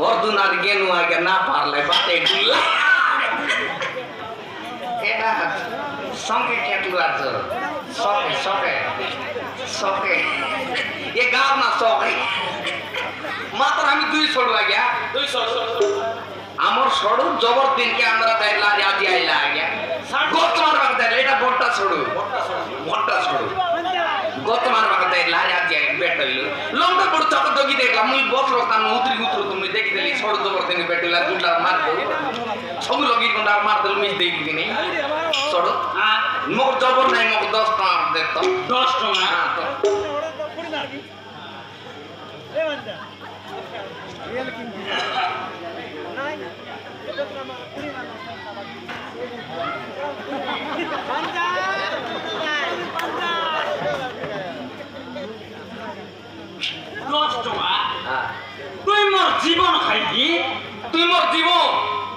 অর্জুনার গেনু আগে না পারলে বাটে গুলা এটা সঙ্গে কেটু আছে সকে সকে সকে এ গাও না সকে মাত্র আমি দুই ছড় লাগিয়া দুই ছড় আমার সড়ু জবর দিনকে আমরা তাইলা আজি আইলা আগে গত মার বাগ তাইলা এটা বড়টা ছড়ু বড়টা ছড়ু গত মার বাগ তাইলা আজি আই বেট হইলো লঙ্কা পড় চক দগি দেখলাম মুই বসলো কাম উতরি উতরু তুমি দেখি দেলি সড়ু জবর দিন বেটলা গুলা মার দে সব লগি কোন আর মার দল মিস দেই দিনি সড়ু হ্যাঁ মোর জবর নাই মোর 10 টাকা দে তো 10 টাকা হ্যাঁ তো পুরি মারবি এ বান্দা রিয়েল কিং নাই এটা তো আমার পুরি মারবো বান্দা বান্দা 10 টাকা হ্যাঁ তুই মোর জীবন খাইবি তুই মোর জীবন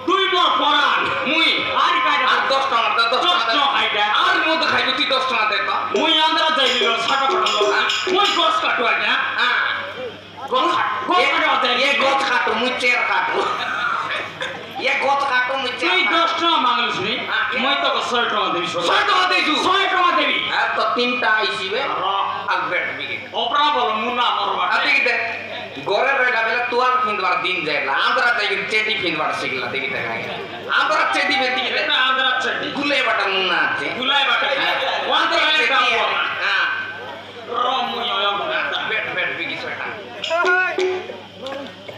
তুই মোর পরাণ মুই আর কাইটা আর 10 টাকা 10 টাকা খাইটা আর মত খাইবি তুই 10 টাকা দে তো মুই আন্দাজ যাইলি ছাটা পড়লো মুই গছ কাটু আগে হ্যাঁ গছ কাটু এ গছ কাটু মুই চের কাটু এ গছ কাটু মুই চের তুই 10 টাকা মাংলিস নি মুই তো 100 টাকা দেবি 100 টাকা দেইছু 100 টাকা দেবি আর তো তিনটা আইছিবে আর বেট বিকে ওপরা বল মুনা আমার বাট দেখি দে গরে রইলা বেলা তোয়ার ফিনবার দিন যাইলা আন্দ্রা তাই চেটি ফিনবার শিখলা দেখি দেখা আন্দ্রা চেটি বেতি না আন্দ্রা চেটি গুলাই বাটা মুনা আছে গুলাই বাটা আন্দ্রা চেটি হ্যাঁ রমু ইয়ম বেট বেট বিকি সেটা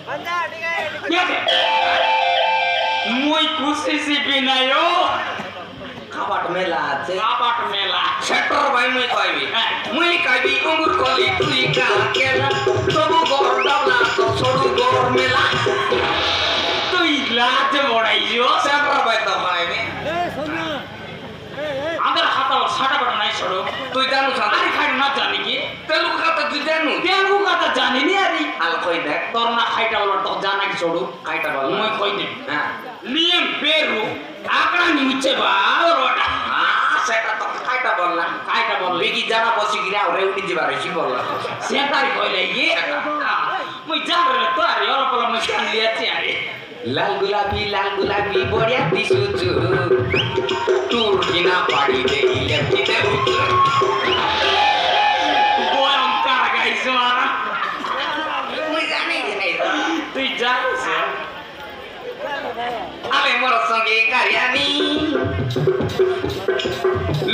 বান্দা ঠিক আছে মুই খুশি সিবি নাইও কাবাট মেলা আছে কাবাট মেলা সেক্টর ভাই মুই কইবি মুই কইবি অঙ্গুর কলি তুই কা কেলা তবু গর ডাবলা তো সরু গর মেলা তুই লাজ বড়াইও সেক্টর ভাই তো কইবি এ সোনা আদের খাতা সাটা বড় নাই সরু তুই জানো সাদা আরে খাই না জানি কি তেলু খাতা তুই জানো তেলু খাতা জানি নি আরে আল কই দেখ তোর না খাইটা বল তো জানা কি সরু খাইটা বল মুই কই দে হ্যাঁ নিয়ম পেরু আকড়া নিউচে বারোটা সেটা তো কাইটা বললাম কাইটা বল বেগি জানা বসি গিরা ওরে উঠি দিবা রেছি বললাম সেটাই কইলে ই মুই জানরে তো আরে অল্প মুই জান লিয়াছি আরে লাল গোলাপি বড়িয়া দিছুচু তোর কিনা পাড়ি দেই লেফটিতে উঠু বয়ম কার গাইছো আর মুই জানি নাই তুই জানিস আলে মোর সঙ্গে কারিয়ানি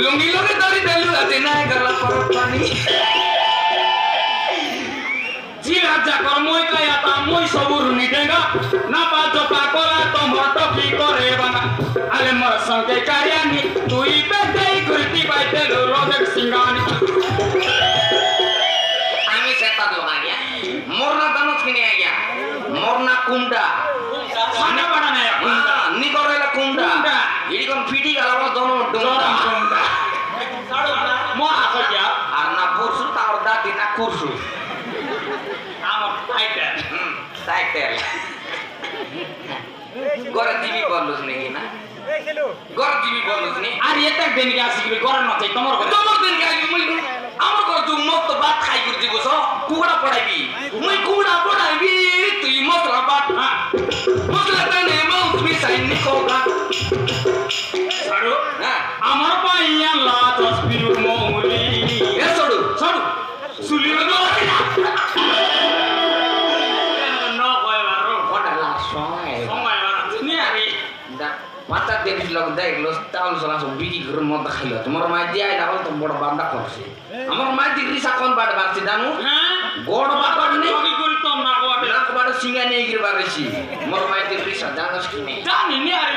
লুঙ্গি লগে দড়ি দেলু আছে না গলা পর পানি জি রাজা কর মই কায়া তা মই সবুর নিটেগা না বাজো পাকলা তো মটো কি করে বানা আলে মোর সঙ্গে কারিয়ানি তুই বেদাই করতি বাইতে রোদক সিংগানি আমি সেটা দোহানিয়া মোর না দানস কিনে আইয়া মোর না কুমডা সানা বাড়া নাই কুমডা নি করেলা কুমডা এডি কোন ফিটি গালা দনো ডোমডা ডোমডা সাড়ো মো আসিয়া আর না পুরসু তার দাদি না কুরসু আমার টাইটেল টাইটেল গরে দিবি বললুস নাকি না এই খেলো গরে দিবি বললুস নি আর এটা দেন কে আসিবি গরে না চাই তোমার দেন কে আসিবি মুই আমার ঘর তুই মত ভাত খাই করে দিবস কুড়া পড়াইবি মুই কুড়া পড়াইবি তুই মশলা ভাত হ্যাঁ মশলা তানে মাউস মিশাই নিকোগা ছাড়ো হ্যাঁ আমার পাইয়া লা 10 পিরু মৌলি এ ছাড়ো ছাড়ো সুলি না নো কয়বারো ওটা লা সময় আর তুমি আরে দা মাথা দেখিস লোক দেখলো তাহলে সলা সব বিজি ঘরের মধ্যে খাইলো তোমার মা দিয়ে আইলা বল তো বড় বান্দা করছে আমার মা দিগরি সাকন বাট বাড়ছে জানো হ্যাঁ গোড় বাট নেই কি করি তো না গোড় না বাট সিঙ্গা নেই গির বাড়ছি মোর মা দিগরি সা জানাস কি নেই জানি নি আরে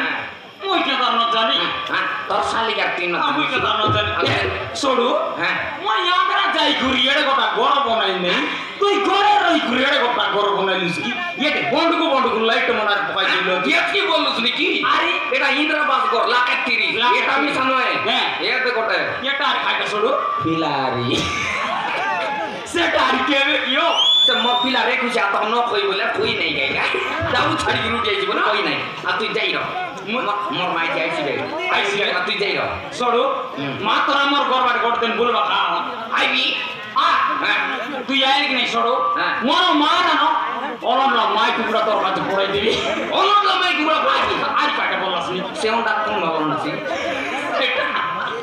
মুই কে জানো জানি হ্যাঁ তোর শালি কাটি না মুই কে জানো জানি ছড়ু হ্যাঁ মই আমরা যাই ঘুরি এড়ে কথা গড় বনাই নেই তুই ঘরে রই ঘুরি এড়ে কথা গড় বনাইলিস কি এতে বন্ধুকু লাইট মনার পকাই দিল তুই কি বললুস নাকি আরে এটা ইন্দ্রবাস গড় লাকা 30 এটা আমি সানয় হ্যাঁ এতে কোটা এটা আর খাইটা ছড়ু পিলারি সেটা আর কে ইয়ো সে মো পিলারে কুছি আত ন কই বলে কই নাই গাইগা যাও ছাড়ি রুটি আইছি বলে কই নাই আর তুই যাই র মোর মাই যাইছি বে আইছি আর তুই যাই র ছড়ু মা তোরা মোর গরবার গড়তেন বলবা খা আইবি হ্যাঁ তুই আইলি কি নাই ছড়ু মোর মা না অনলা মাই কুকুরা তোর কাছে পড়াই দিবি অনলা মাই কুকুরা পড়াই দিবি আর কাকে বললাস নি সেও ডাক্তার ভালো নাছি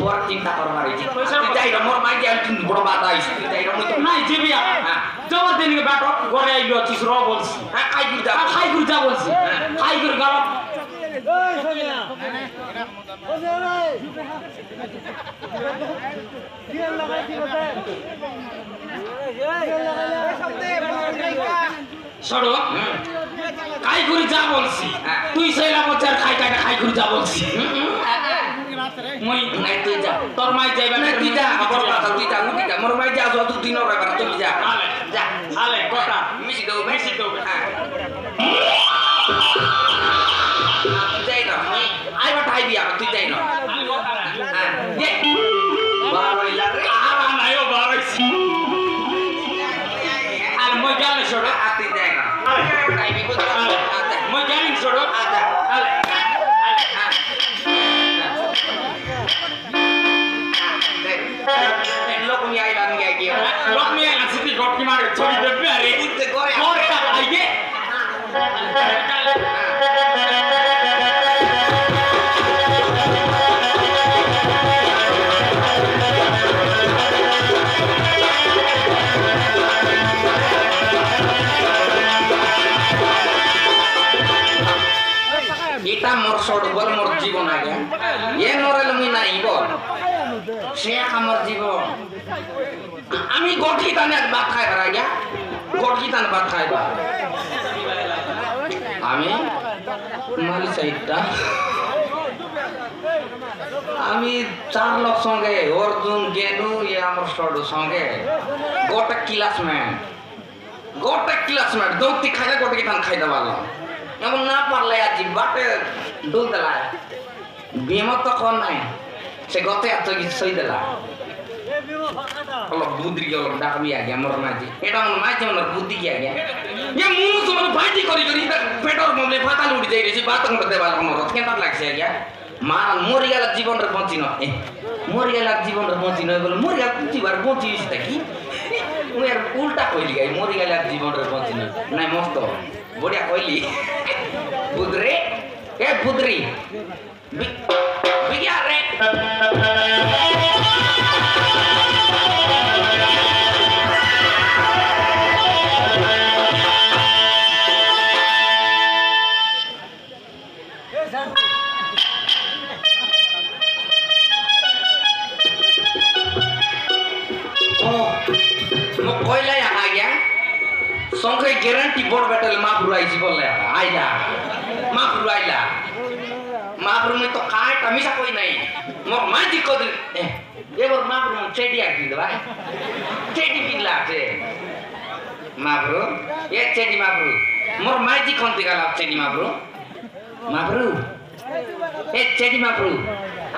পর চিন্তা করবার তুই যাই না মোর মাই যাই তুই বড় বাতা আইস তুই যাই না মুই তো নাই জিবি হ্যাঁ জমা দিনকে বেটো ঘরে আইলো আছিস র বলছি হ্যাঁ খাই গুড় যা খাই করে যা বলছি খাই করে গেল সরো খাই করে যা বলছি তুই সেইলা বচার খাই কাটা খাই করে যা বলছি মই নাই তুই যা তোর মাই যাইবা না তুই যা বড় বাতা তুই যা উঠি যা মোর মাই যা যত দিন রাখা তুই যা আলে যা আলে কটা মিশি দাও হ্যাঁ যাই না আই বাটাই দিয়া তুই যাই না হ্যাঁ দে বারোই লাগে আর নাইও বারইছি আর মই গেলে সরো তুই যাই না তাই বিপদ মই জানি সরো আচ্ছা আলে লোক মি আই লাগ গিয়া গিয়া লোক মি আছে তুই গট কি মারে ছবি দেখবে আরে উঠতে করে করে আইগে এটা মোর সড় বল মোর জীবন আগে এ নরেল মুই নাই বল সে আমার জীবন আমি গঠি তানে ভাত খাইবার আগে গঠি তানে ভাত খাইবা আমি মালি সাইডটা আমি 4 লোক সঙ্গে অর্জুন গেলু ইয়ে আমার সড় সঙ্গে গোটা ক্লাসমেট দৌতি খাইলে গোটা কি তান খাইতে পারলাম এমন না পারলে আজি বাটে ডুল দেলা বিমত তো কোন নাই সে গতে এত কিছু সই দেলা অলপ বুদ্ধি অলপ ডাকবি আগে আমার মাঝে এটা আমার মাঝে আমার বুদ্ধি কি আগে এ মুনু তো মানে ফাইটি করি পেটর মমলে ফাটাল উড়ি যাই রেছি বাত করতে দেবা আমার কেন লাগছে আগে মা মরি গেল জীবনের বঞ্চিন মরি গেল জীবনের বঞ্চিন বলে মরি গেল জীবন বঞ্চিস কি মুই আর উল্টা কইলি গাই মরি গেল জীবনের বঞ্চিন নাই মস্ত বড়িয়া কইলি বুদরে এ বুদরি বিগিয়া রে কইলা আ গিয়া সংখ্যায় গ্যারান্টি বড় বেটাল মাপুর আইছি বললে আইলা মাপুর আইলা মাপুর মই তো কাট আমি সা কই নাই মোর মাঝি কদ এবার মাপুর মন চেডি আকি দেবা চেডি বিলা আছে মাপুর এ চেডি মাপুর মোর মাঝি খন্তি গালা চেডি মাপুর মাপুর এ চেডি মাপুর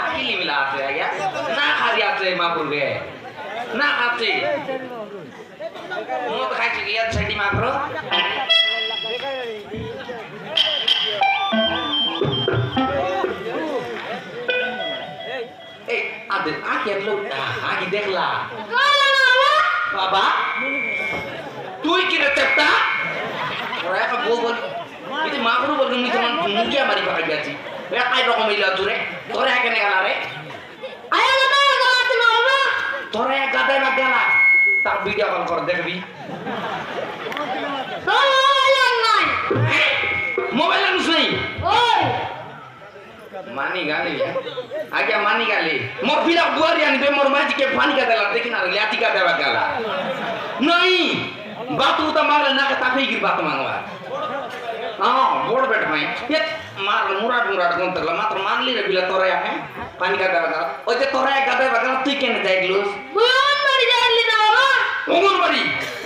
আকিলি মিলা আছে আয়া না খালি আছে মাপুর রে না আছে মো খাইছি গিয়া চেডি মাপুর এই আদে আকে লোক আগে দেখলা বাবা তুই কি রে চেপটা ওরা একটা বল কিন্তু মাপুর বল তুমি তোমার মুখিয়া মারি পাকা গেছি এ কাই রকম ইলা তুরে তোরে এখানে গেলা রে আয়া গাদা গালাতে মারবা তোরে গাদাই বা গেলা তার ভিডিও কল করে দেখবি মোবাইল আনিস নাই মানি গালি আগে মানি গালি মোর পিলা গুয়ারি আনবে মোর মাঝি কে পানি কা দেলা দেখি না লাঠি কা দেবা গেলা নাই বাতু তো মারলে না তাফে গির বাত মাংবা हां बोड़ बैठ भाई ये मार मुराद कोन तकला मात्र मान ली रे बिला तोरा है पानी का गदा ओ जे तोरा एक गदा बगल तू केन जाइगलुस अंगनबाड़ी जाइली ना बाबा अंगनबाड़ी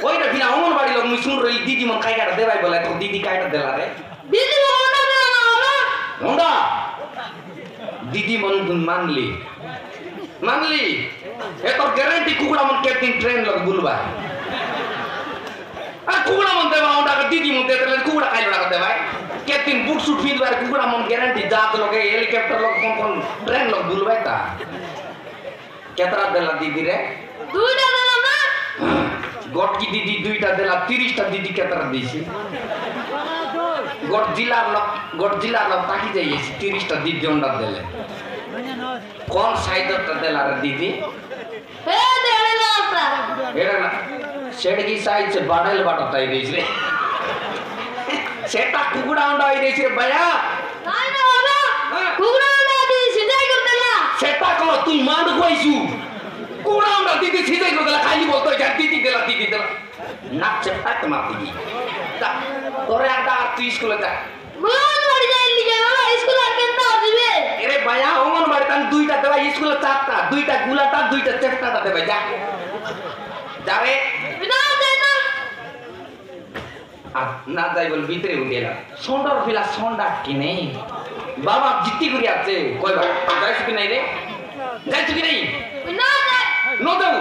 ओइ रे बिला अंगनबाड़ी लोग मुई सुन रही दीदी मन काई काटा देबाई बोला तो दीदी काटा देला रे दीदी होंडा देला ना बाबा होंडा दीदी मन मान ली ए तो गारंटी कुकुड़ा मन कैप्टन ट्रेन लोग बुलवा आ कुकुड़ा मन देवा होंडा के दीदी मन देतले कुकुड़ा काई लड़ा देवा कैप्टन बुट सूट फिर बार कुकुड़ा मन गारंटी जात लोग हेलीकॉप्टर लोग कौन ट्रेन लोग बुलवा ता केतरा देला दीदी रे दुईटा देला ना গটকি দিদি দুইটা দিলা 30টা দিদি কেতারা দিয়েছি গট জিলার লোক তাকি যাইছি 30টা দিদি অন্ডা দিলে কোন সাইডটা দিলা রে দিদি এটা না সেটা কি সাইজ সে বাড়াইল বাটা তাই দিয়েছে সেটা কুকুড়া অন্ডা হয়ে দিয়েছে ভাইয়া সেটা কো তুই মান কইছু কুকুড়া অন্ডা দিদি সিজাই করে দিলা খালি বলতো যা দিদি দিলা নাক চেপটা তোমার দিদি তোরে একটা তুই স্কুলে যা এরে ভাইয়া অঙ্গনবাড়ি তান দুইটা দেবা স্কুলে 4টা দুইটা গুলাটা দুইটা চেপটাটা দেবে যা যাবে না যাই বল ভিতরে উঠে এলাম সন্ডার ফিলা সন্ডা কিনে বাবা জিত্তি করে আছে কয়বার যাইছ কি নাই রে যাইছ কি নাই নো দেব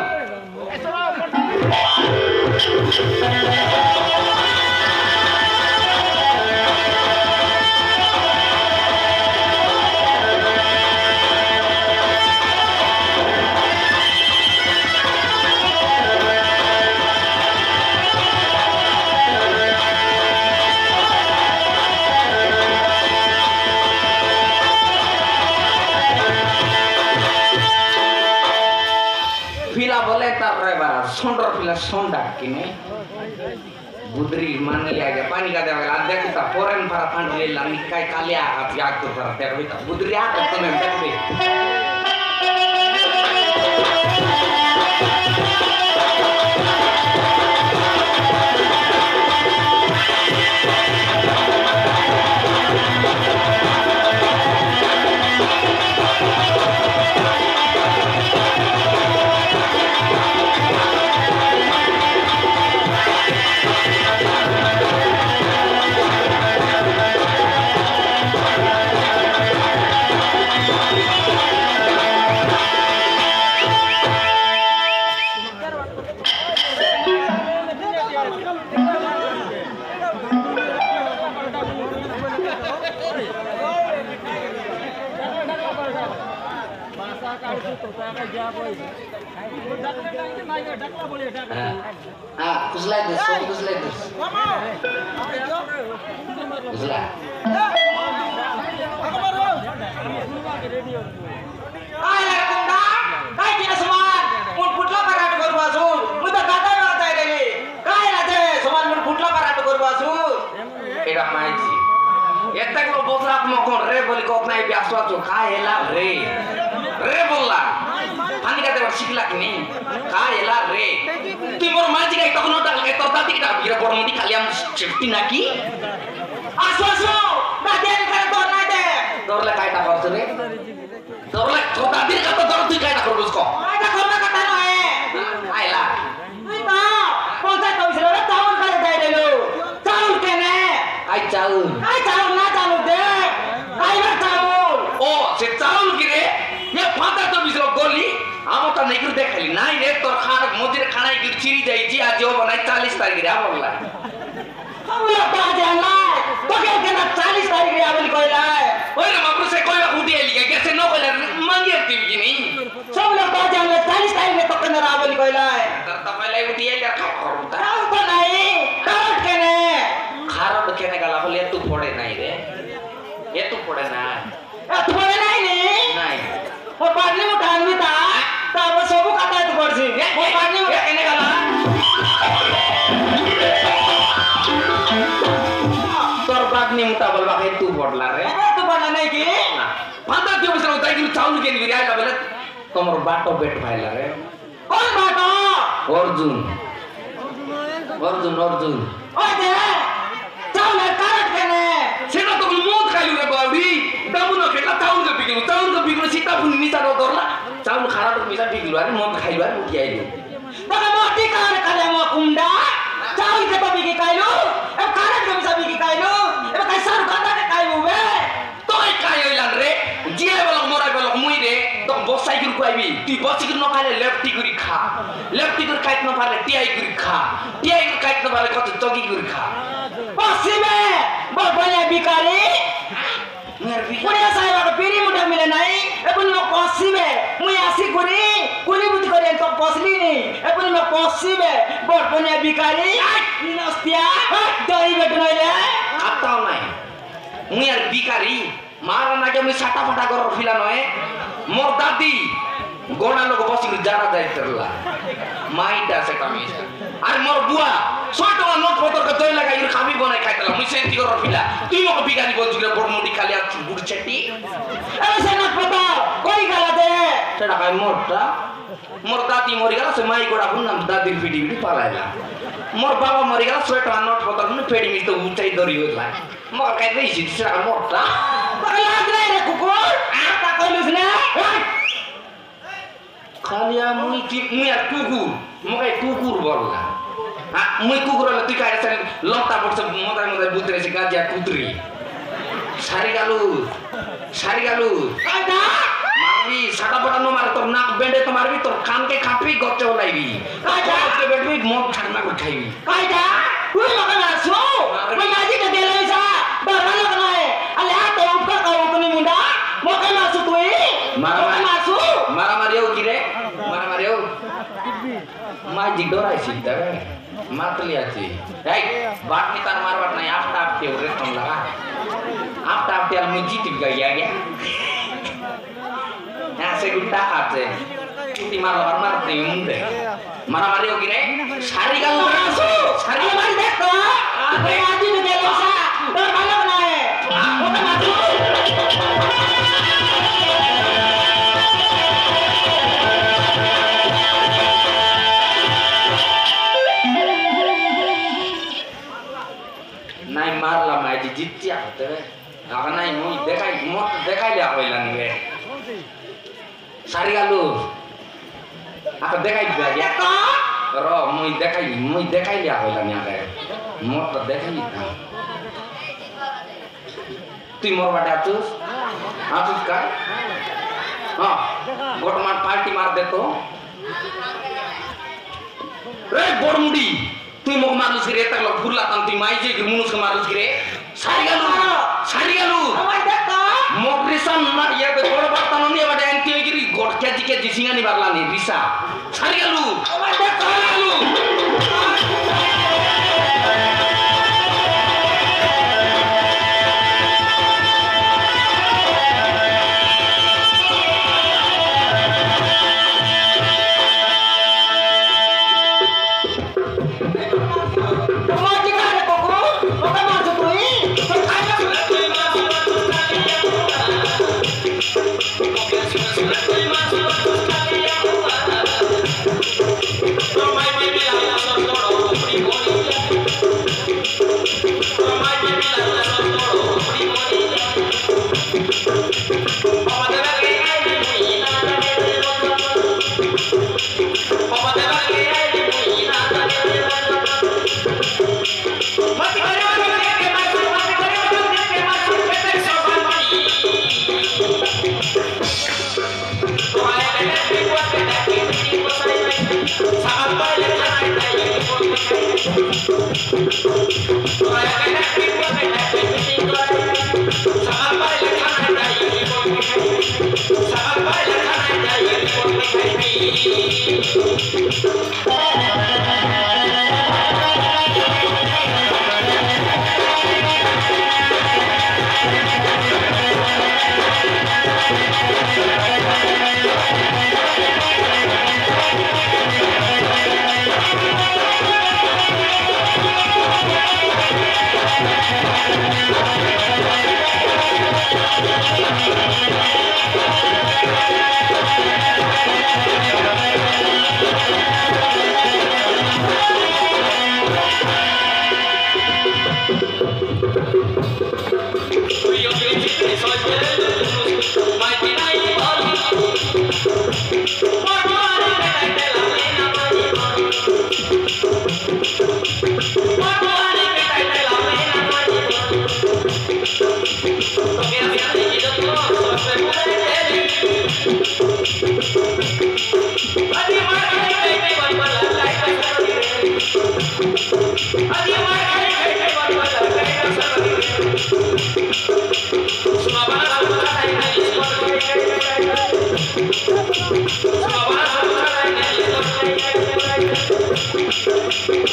সন্ডর ফিলা সন্ডা কিনে বুদরি মানি আগে পানি का देवाला देखता फोरन भरा पानी ला निकाय कालिया हाथ याद तो भरा देखता बुदरी आ तो मैं देखबे তোমার বাটো বেট ভাইলা রে কোন বাটো অর্জুন অর্জুন অর্জুন ওই দে চাউল কারট কেনে সেটা তো মদ খাইলু রে বাউরি দামুনো কেটা চাউল কে বিগলো সীতা ফুল মিছা দরলা চাউল খারাপ মিছা বিগলো আর মদ খাইলু আর উঠি আইলু দাদা মতি কারে কালে মো কুন্ডা চাউল কে তো বিগি খাইলু এ কারট কে মিছা বিগি খাইলু এ কাই সার কাটা কে খাইলু বে তোই খাই হইলান রে জিয়া বল মরাই বল মুই রে তো বসাই গুর কইবি তুই বসি গুর ন খাইলে লেফটি গুরি খা লেফটি গুর খাইত ন পারলে টিআই গুরি খা টিআই গুর খাইত ন পারলে কত চগি গুরি খা বসিবে বল বলে বিকারি পুরিয়া সাহেব বিরি মুঠা মিলে নাই এখন ন পসিবে মুই আসি করি কুলি বুদ্ধি করে তো পসলি নি এখন ন পসিবে বল আপনি ভিখারি নস্তিয়া দই বেটনাইলে আত্তাও নাই মুই আর বিকারি মারা নাকি মুই সাটা ফাটা করার ফিলা নয় মোর দাদি গোড়া লোক বসি যারা যাই তেরলা মাইটা আছে কামিজ আর মোর বুয়া 100 টাকা নোট পতর কে দই লাগাই খাবি বনাই খাইতলা মুই সেন্তি করার ফিলা তুই মকে বিকারি বলছিস রে বড় মুডি খালি আর গুড় চেটি আরে সেনা পতা কই গেল দে সেটা কই মোরটা মোর দাদি মরি গেল সে মাই গোড়া বুন নাম দাদির পিডি পিডি পালাইলা মোর বাবা মরি গেল 100 টাকা নোট পতর নে পেডি মিস তো উচাই ধরি হইলা মক কাই দেইছি সেটা মোরটা লাগ রে কুকুর আটা কইলুস না খালিয়া মুই আর কুকুর মকে কুকুর বললা মুই কুকুর হলে তুই কাইরা সারি লতা পড়ছে মদায় মদায় বুঝতে রেছে গাজিয়া কুতরি সারি গালু কাটা মারবি সাটা পড়ানো মার তোর নাক বেঁধে তো মারবি তোর কানকে খাপি গচ্চে ওলাইবি কাটা বেটবি মদ ঠান্ডা করে খাইবি কাটা তুই মকে মারছো মই মাজি কে দেলাইছা ডরা লাগ নাই আলে হাত উপকা কাও তুমি মুন্ডা মকে মারছো তুই মারছো মারামারিও কি রে মারামারিও মাজি ডরাইছি তবে মাতলি আছি এই বাটনি তার মারবার নাই আপটা আপতে ওরে কম লাগা আপটা আপতে আর মুই জিত গয়া গয়া হ্যাঁ সে গুন্ডা আছে তুই মারবার মারতে মুন্ডে মারামারিও কি রে সারি গাল মারছো সারি মারি দেখ তো মই মাজি কে দেলাইছা ডরা লাগ নাই মকে মারছো নাই মারলাম আজ জিতছি আতে আগা নাই মুই দেখাইলে হইলা নিবে সারি গালু আকা দেখাই দিবা দেখো র মুই দেখাইলে হইলা নি আগে মোর তো দেখাই দিতাম তুই মোর বাটে আছিস কাই হ্যাঁ গোটমান পার্টি মার দে তো রে বড়মুডি তুই মোক মারুস রে তাকল ফুরলাতাম তুই মাই যে মুনুস মারুস রে সারি গালু আমার দেখো মোক রিসাম না ইয়া বে বড় বার্তানো নি বাটে এন্টি গিরি গট কেজি সিঙ্গানি বারলানি রিসা সারি গালু আমার দেখো Thank you.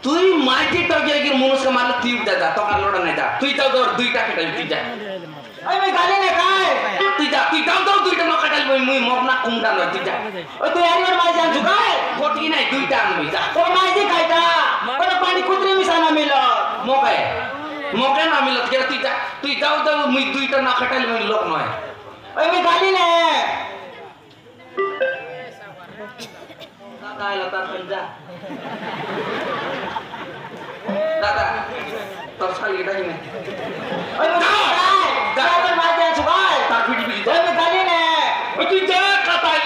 তুই মাইটি টকে কি মানুষকে মারলে তুই উঠে যা তোকার লড়া নাই যা তুই যাও তোর দুইটা কেটে তুই যা ওই মই গালি না খায় তুই যা তুই যাও তোর দুইটা ন কাটাল মুই মরনা কুমডা নয় তুই যা ওই তুই আনিবার মাই জান ঝুকায় কোটি নাই দুইটা আনবি যা তোর মাই যে খাইতা ওটা পানি কুতরে মিশানা মিল মোকে না মিলত কে তুই যাও যাও মুই দুইটা ন কাটাল মুই লোক নয় ওই মই গালি না দাদা এলা তার যা দাদা তোর শালি এটা কি না ওই মই তোর মাই জান ঝুকায় তার ভিডি ভিডি ওই মই গালি না ওই তুই যা কাটাই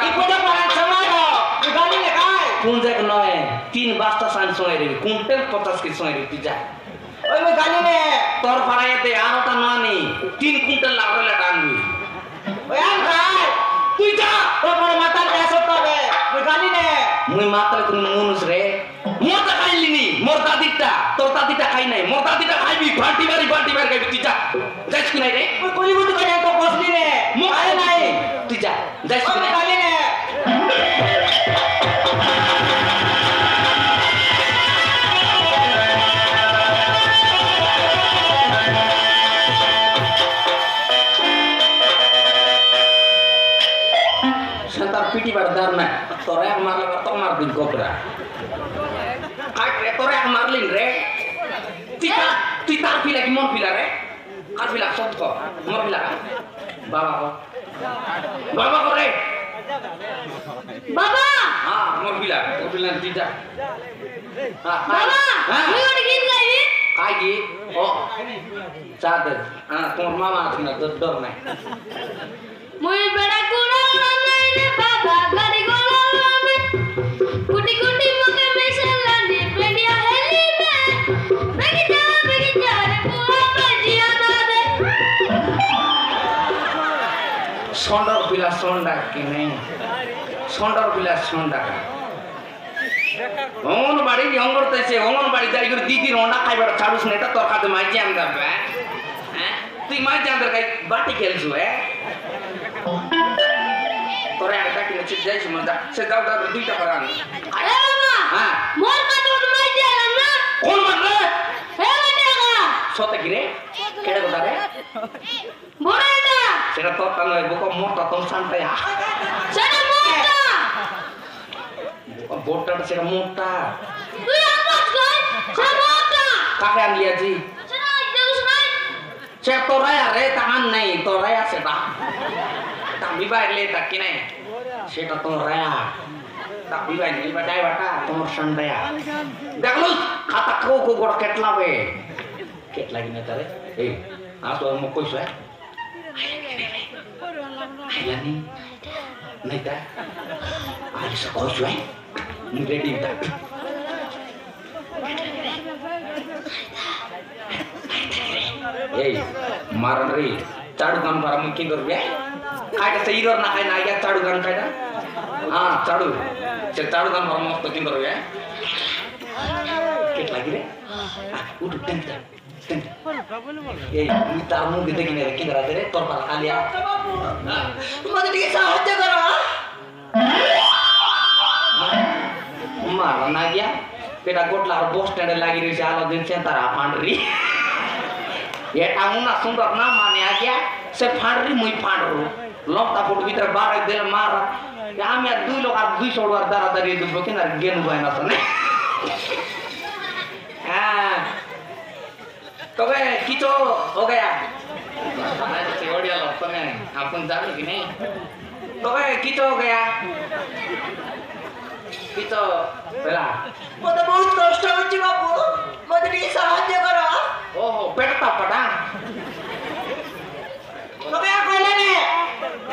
ই কোটা পারা সময় দাও তুই গালি না খায় কোন জায়গা নয় 3 বাস্তা সান সময় রে কুইন্টাল 50 কেজি সময় রে তুই যা ওই মই গালি না তোর ফাড়াইতে আর ওটা না নেই 3 কুইন্টাল লাগলে টানবি ওই আন খায় তুই যা তোর বড় মাতাল কেসো তবে মই গালি না মুই মাতাল কোন মানুষ রে মোরটা খাইলিনি মোর দাদিটা তোর দাদিটা খাই নাই মোর দাদিটা খাইবি বাটি বাড়ি খাইবি তুই যা যাইস কি নাই রে ওই কলিগুটি করে তো বসলি নে মোর আরে নাই তুই যা যাইস কি ওই নাই গালি না sentar piti pada darna torek marle tok marlin kobra kai re torek marlin re tika pila ki mon pila re kan pila sot ko mon pila kan baba ko re বাবা mon pila tidak বাবা তুই ওটা গীত গাইবি kai gi oh sadar তোমার মামা আছে না দর নাই মুই বেড়া কুড়া নাই রে বাবা গাড়ি গোলা নাই কুটি কুটি মকে মেশালা নি বেডিয়া হেলি মে বেগি যা রে পুরা বাজিয়া না দে sondar pila sonda kene sondar pila sonda anganwadi অঙ্গনবাড়িতে anganwadi যাই করে দিদি রন্ডা খাইবার ছাড়ুস না এটা তোর কাছে মাইজি আনদার হ্যাঁ তুই মাইজি আনদার খাই বাটি খেলছু হ্যাঁ তোরে একটা কিনে চিট যাইছ মজা সে যাও যাও দুইটা করে আন আরে বাবা হ্যাঁ মোর কাছে উঠ মাইজি আলাম না কোন মারলে হে বাটিয়া সতে কিরে কেড়ে কথা রে বড় এটা সেটা তোর তা নয় বুক মোটা তোর শান্তায়া সেটা মোটা বোটটা সেটা মোটা তুই আপাস কই সেটা মোটা কাকে আনলিয়াছি সেটা দেউস নাই সে তোরাই আরে তাহান নাই তোরাই আছে তা তামি বাইরে তাকি নাই সেটা তোরাই তামি বাইরে বাটাই বাটা তোমার শান্তায়া দেখলো খাতা কো কো গোড় কেটলাবে কেটলা কিনা তারে এই আ তো মো কইছ আইলানি নাই তা আরে সে কইছ ni ready ta ei maran re chadu kan para mungkin korbe kai ka seiror na kai na ya chadu kan kai da ha chadu se chadu kan para must kin korbe ket lagi re udu ten ei ni tar mu gede gini re kin rate re tor para kali ya তোমাদের দিকে সাহায্য করো मारना गया PETA गोटला bus stand लागी रही आलो दिन से तारा फांडरी ये टांगू ना सुंदर ना माने आ गया से फांडरी मुई फांडरू लंका फुट भीतर 12 दिल मार या मैं दुई लोग और 200 वार दारा दारी दु बकिन और गेन हुआ ना सने हां तबे किचो हो गया हमारे से ओडिया लोग ने अपन जानो कि नहीं तबे किचो हो गया किचो बेला মতে বহুত কষ্ট হচ্ছে বাবু মতে দিকে সাহায্য করো ओहो पेटता पड़ा তবে আর কইলে নে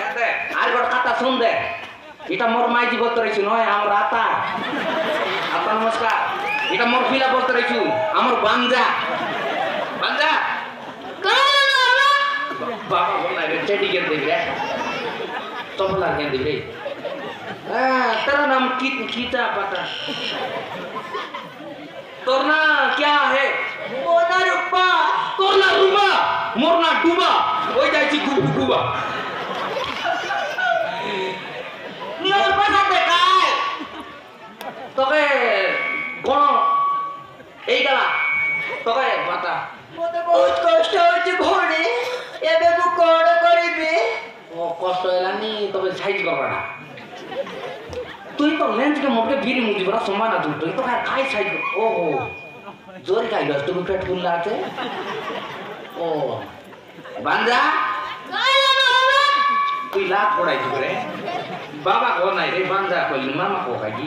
याते आर गोट कथा सुन दे এটা মোর মাইজি বলতে রয়েছি নয় আমার আতা আতা নমস্কার এটা মোর ফিলা বলতে রয়েছি আমার বাঞ্জা বাঞ্জা বাবা বলনা রে চেটি কেন দেবি রে তবলা কেন দেবি হ্যাঁ तेरा नाम कीता पता তোর না क्या है মোনা রূপা তোর না রুবা মোর না ডুবা ওই যাইছি গুবা নিয়র পাশা দেখায় তোকে কোন এই গলা তোকে পাতা মতে বহুত কষ্ট হচ্ছে ভরে এবে মু কোন করিবে ও কষ্ট এলানি তোকে সাইজ করবা না তুই তো লেন্স के मोटे फिर मुझे बड़ा सम्मान आ तुम तो काय साइज ओ हो जोर काय गस तुम पेट फुल लाते ओ बांजा তুই লাখ পড়াই দিবে রে বাবা কো নাই রে বান্দা কইলি মামা কো কাজি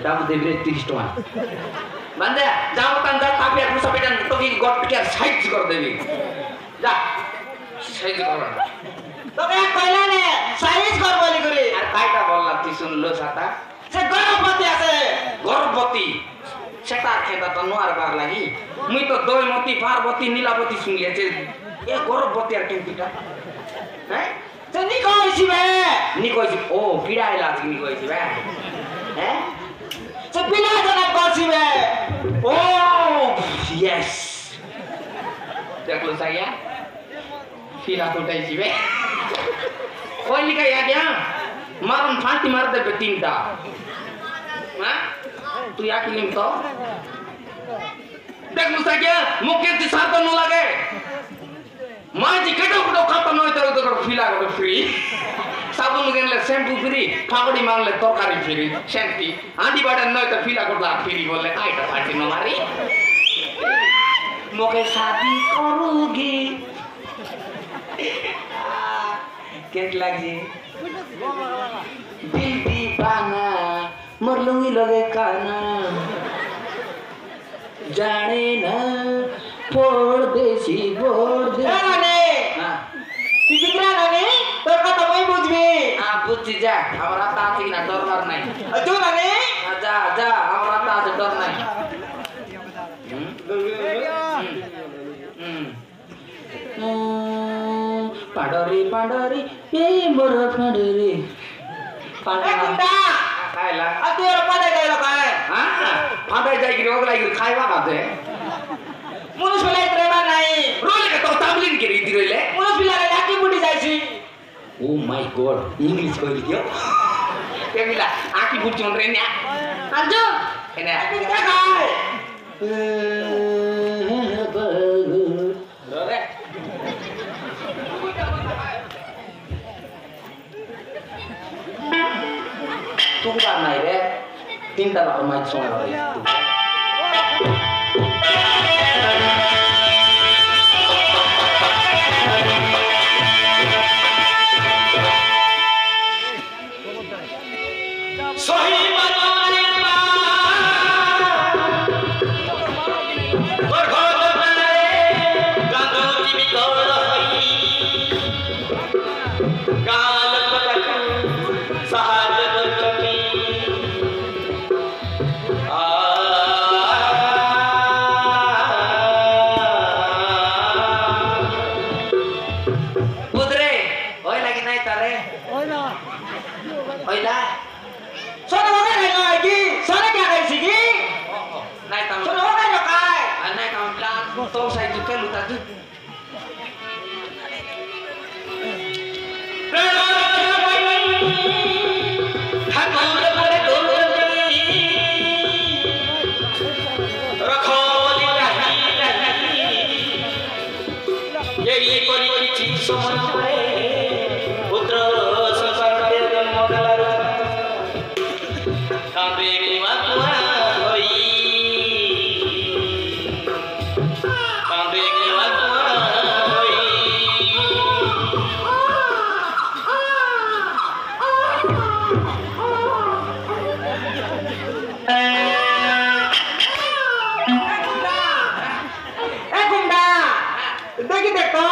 দাম দেবে 30 টাকা বান্দা যাও তান্দা তাপে আর সবেদান তোকে গট কে সাইজ করে দেবি যা সাইজ কর তোকে কইলা নে সাইজ কর বলি করে আর কাইটা বললা তুই শুনলো ছাতা সে গর্ভবতী আছে গর্ভবতী সেটা খেতা তো নোয়ার বার লাগি মুই তো দৈমতী পার্বতী নীলাবতী শুনিয়েছে এ গর্ভবতী আর কেনটিটা হ্যাঁ সে নি কইছি বে নি কইছি ও কিড়া আইলা আজকে নি কইছি বে হ্যাঁ সে বিনা জানা কইছি বে ও ইয়েস দেখলো সাইয়া ফিরা কোটাইছি বে ওই লিখা ইয়া দিয়া মারন ফাঁটি মার দেবে তিনটা হ্যাঁ তুই আকিলিম তো দেখ মুসাকিয়া মুখে তুই সাথে ন লাগে মাঝি কেটো কেটো খতম হইতে হইতে ফিলা করে ফ্রি সাবুন গেলে শ্যাম্পু ফ্রি ফাগড়ি মারলে তরকারি ফ্রি শ্যাম্পি আদি বাড়ে নয় তো ফিলা করলা ফ্রি বললে আইটা ফাটি ন মারি মুখে শাদি করুগি কেক লাগছে দিল দিবানা মোর লুঙ্গি লগে কানা জানে না পরদেশি এ মানে তুই বিক্রা নানি তোর কথা মই বুঝবি বুঝছি যা আমার আত্মা আছে কিনা দরকার নাই তুই মানে যা যা আমার আত্মা আছে ডর নাই পাডরি পাডরি এই মোর পাডরি এ কুন্ডা খাইলা আর তুই ওর পাদে গাইলো কায় হ্যাঁ ফাটাই যাই কি ওগুলাই খাইবা কাতে মুনুষ বেলাই প্রেমা নাই রোলে তো তাবলিন কে রীতি রইলে মুনুষ বিলারে লাকি মুটি যাইছি ও মাই গড ইংলিশ কইলি কিও কেবিলা আকি বুঝছন রে না আজো এনে তুই দেখায় রে তুই নাই রে তিনটা রকম মাছ সময় সহি মানরে মা ওর ঘর বলে গাঁদো কি কর হই গাল কতক সাহায্য করছমি বুদরে ওই লাগি নাই তারে ওইলা সোনা বাবা গাইলো কি সোনা কে গাইছি কি নাই তাম সোনা বাবা গাইলো কায় নাই তাম প্লান তো সাই দুকে লুতা দু ঠাকুর করে দোলনি রাখো বলি রাহি এই পরিচিতি সময় পরে পুত্র সন্তানকে জন্ম দেওয়ার কাঁদে কুয়া কুয়া হই কাঁদে কুয়া কুয়া হই এ কুন্ডা দেখি দেখো